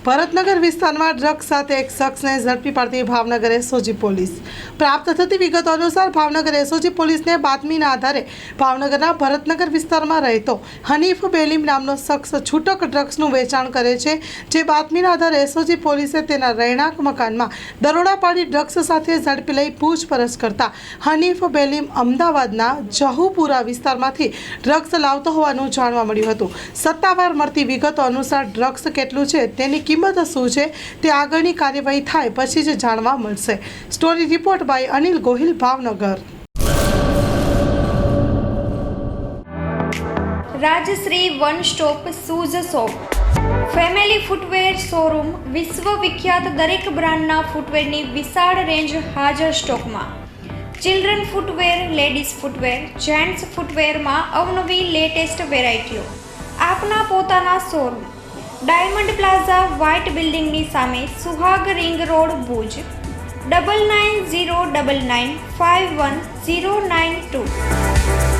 ભરતનગર વિસ્તારમાં ડ્રગ્સ સાથે એક શખ્સને ઝડપી પાડતી ભાવનગર એસઓજી પોલીસ। પ્રાપ્ત થતી વિગતો અનુસાર ભાવનગર એસઓજી પોલીસને બાતમીના આધારે ભાવનગરના ભરતનગર વિસ્તારમાં રહેતો હનીફ બેલીમ નામનો શખ્સ છૂટક ડ્રગ્સનું વેચાણ કરે છે। જે બાતમીના આધારે એસઓજી પોલીસે તેના રહેણાંક મકાનમાં દરોડા પાડી ડ્રગ્સ સાથે ઝડપી લઈ પૂછપરછ કરતા હનીફ બેલીમ અમદાવાદના જહુપુરા વિસ્તારમાંથી ડ્રગ્સ લાવતો હોવાનું જાણવા મળ્યું હતું। સત્તાવાર મળતી વિગતો અનુસાર ડ્રગ્સ કેટલું છે તેની કિંમત શું છે તે આગળની કાર્યવાહી થાય પછી જ જાણવા મળશે। Story report by Anil Gohil, Bhavnagar. Rajshree one stop shoes shop, family footwear showroom. વિશ્વ વિખ્યાત દરેક બ્રાન્ડના ફૂટવેરની વિશાળ રેન્જ હાજર સ્ટોકમાં। Children footwear, ladies footwear, gents ફૂટવેરમાં અવનવી લેટેસ્ટ વેરાયટીઓ। આપના પોતાના શોરૂમ ડાયમંડ પ્લાઝા, વ્હાઇટ બિલ્ડિંગની સામે, સુહાગ રિંગ રોડ, ભુજ। 9909951092।